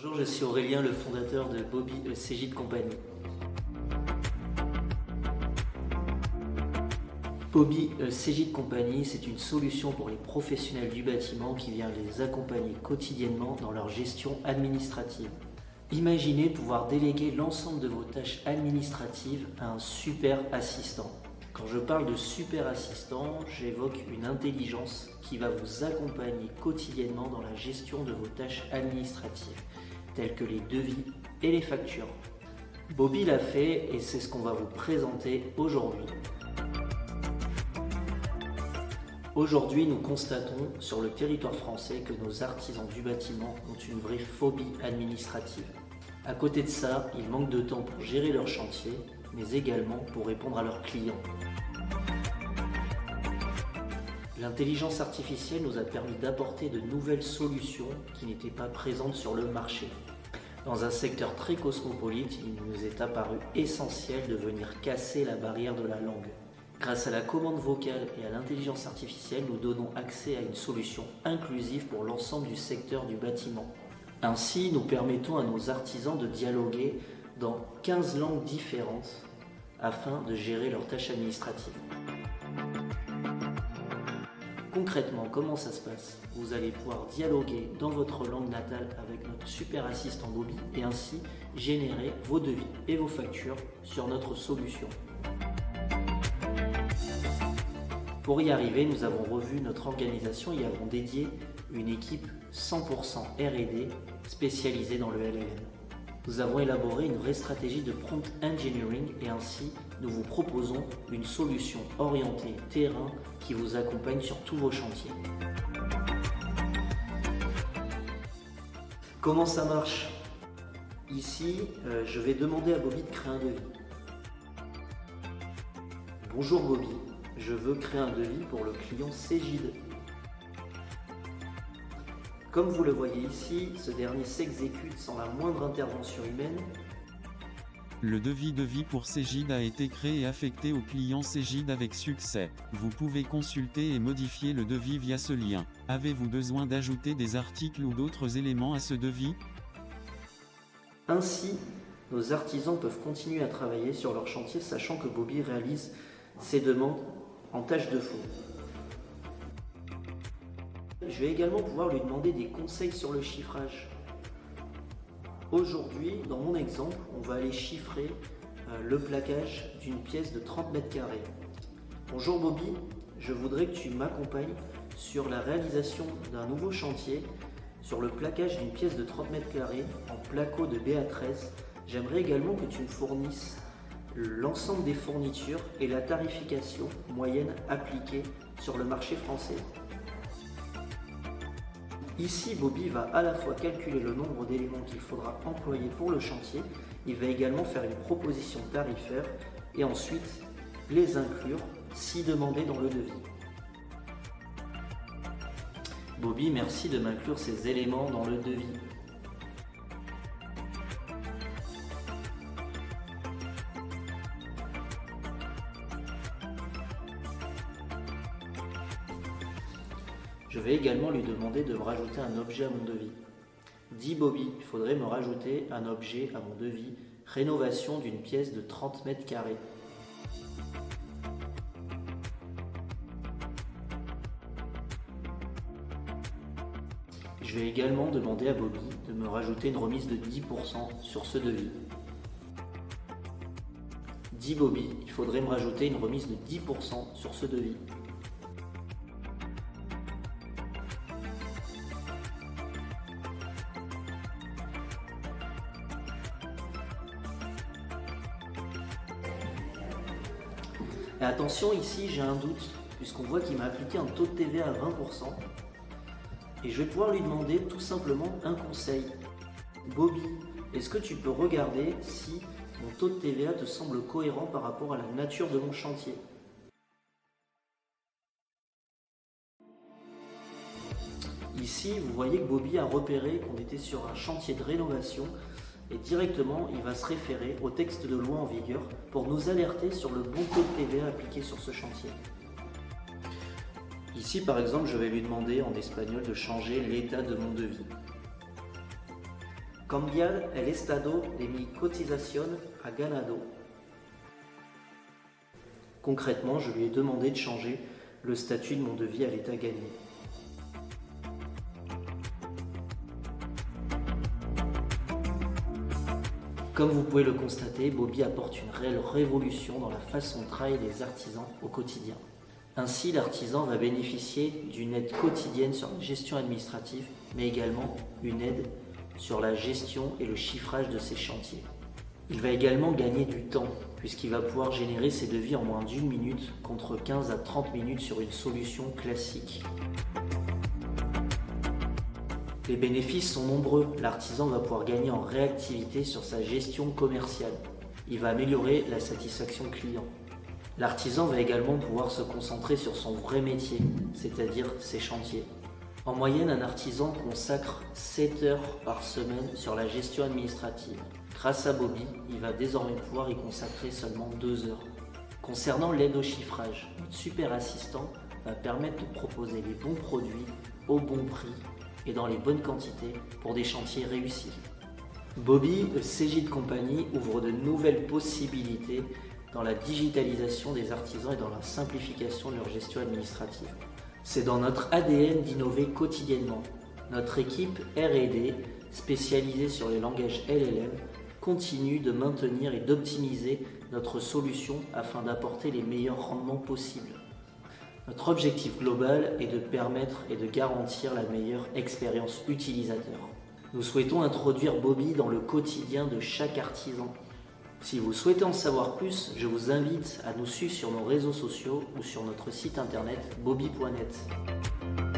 Bonjour, je suis Aurélien, le fondateur de Bobby Cégide Compagnie. Bobby Cégide Compagnie, c'est une solution pour les professionnels du bâtiment qui vient les accompagner quotidiennement dans leur gestion administrative. Imaginez pouvoir déléguer l'ensemble de vos tâches administratives à un super assistant. Quand je parle de super assistant, j'évoque une intelligence qui va vous accompagner quotidiennement dans la gestion de vos tâches administratives, telles que les devis et les factures. Bobby l'a fait et c'est ce qu'on va vous présenter aujourd'hui. Aujourd'hui, nous constatons sur le territoire français que nos artisans du bâtiment ont une vraie phobie administrative. À côté de ça, ils manquent de temps pour gérer leur chantier, mais également pour répondre à leurs clients. L'intelligence artificielle nous a permis d'apporter de nouvelles solutions qui n'étaient pas présentes sur le marché. Dans un secteur très cosmopolite, il nous est apparu essentiel de venir casser la barrière de la langue. Grâce à la commande vocale et à l'intelligence artificielle, nous donnons accès à une solution inclusive pour l'ensemble du secteur du bâtiment. Ainsi, nous permettons à nos artisans de dialoguer dans 15 langues différentes afin de gérer leurs tâches administratives. Concrètement, comment ça se passe? Vous allez pouvoir dialoguer dans votre langue natale avec notre super assistant Bobby et ainsi générer vos devis et vos factures sur notre solution. Pour y arriver, nous avons revu notre organisation et avons dédié une équipe 100% R&D spécialisée dans le LLM. Nous avons élaboré une vraie stratégie de prompt engineering et ainsi nous vous proposons une solution orientée terrain qui vous accompagne sur tous vos chantiers. Comment ça marche? Ici, je vais demander à Bobby de créer un devis. Bonjour Bobby, je veux créer un devis pour le client Cégide. Comme vous le voyez ici, ce dernier s'exécute sans la moindre intervention humaine. Le devis pour Cégide a été créé et affecté au client Cégide avec succès. Vous pouvez consulter et modifier le devis via ce lien. Avez-vous besoin d'ajouter des articles ou d'autres éléments à ce devis? Ainsi, nos artisans peuvent continuer à travailler sur leur chantier sachant que Bobby réalise ses demandes en tâche de fond. Je vais également pouvoir lui demander des conseils sur le chiffrage. Aujourd'hui, dans mon exemple, on va aller chiffrer le plaquage d'une pièce de 30 mètres carrés. Bonjour Bobby, je voudrais que tu m'accompagnes sur la réalisation d'un nouveau chantier sur le plaquage d'une pièce de 30 mètres carrés en placo de BA13. J'aimerais également que tu me fournisses l'ensemble des fournitures et la tarification moyenne appliquée sur le marché français. Ici, Bobby va à la fois calculer le nombre d'éléments qu'il faudra employer pour le chantier, il va également faire une proposition tarifaire et ensuite les inclure si demandé dans le devis. Bobby, merci de m'inclure ces éléments dans le devis. Je vais également lui demander de me rajouter un objet à mon devis. Dis Bobby, il faudrait me rajouter un objet à mon devis, rénovation d'une pièce de 30 mètres carrés. Je vais également demander à Bobby de me rajouter une remise de 10% sur ce devis. Dis Bobby, il faudrait me rajouter une remise de 10% sur ce devis. Et attention, ici j'ai un doute, puisqu'on voit qu'il m'a appliqué un taux de TVA à 20%. Et je vais pouvoir lui demander tout simplement un conseil. Bobby, est-ce que tu peux regarder si mon taux de TVA te semble cohérent par rapport à la nature de mon chantier? Ici, vous voyez que Bobby a repéré qu'on était sur un chantier de rénovation et directement il va se référer au texte de loi en vigueur pour nous alerter sur le bon taux de TVA appliqué sur ce chantier. Ici par exemple je vais lui demander en espagnol de changer l'état de mon devis. Cambiar el estado de mi cotización a ganado. Concrètement, je lui ai demandé de changer le statut de mon devis à l'état gagné. Comme vous pouvez le constater, Bobby apporte une réelle révolution dans la façon de travailler des artisans au quotidien. Ainsi, l'artisan va bénéficier d'une aide quotidienne sur la gestion administrative, mais également une aide sur la gestion et le chiffrage de ses chantiers. Il va également gagner du temps, puisqu'il va pouvoir générer ses devis en moins d'1 minute, contre 15 à 30 minutes sur une solution classique. Les bénéfices sont nombreux. L'artisan va pouvoir gagner en réactivité sur sa gestion commerciale. Il va améliorer la satisfaction client. L'artisan va également pouvoir se concentrer sur son vrai métier, c'est-à-dire ses chantiers. En moyenne, un artisan consacre 7 heures par semaine sur la gestion administrative. Grâce à Bobby, il va désormais pouvoir y consacrer seulement 2 heures. Concernant l'aide au chiffrage, notre super assistant va permettre de proposer les bons produits au bon prix et dans les bonnes quantités pour des chantiers réussis. Bobby Cegid Company ouvre de nouvelles possibilités dans la digitalisation des artisans et dans la simplification de leur gestion administrative. C'est dans notre ADN d'innover quotidiennement. Notre équipe R&D, spécialisée sur les langages LLM, continue de maintenir et d'optimiser notre solution afin d'apporter les meilleurs rendements possibles. Notre objectif global est de permettre et de garantir la meilleure expérience utilisateur. Nous souhaitons introduire Bobby dans le quotidien de chaque artisan. Si vous souhaitez en savoir plus, je vous invite à nous suivre sur nos réseaux sociaux ou sur notre site internet bobby.net.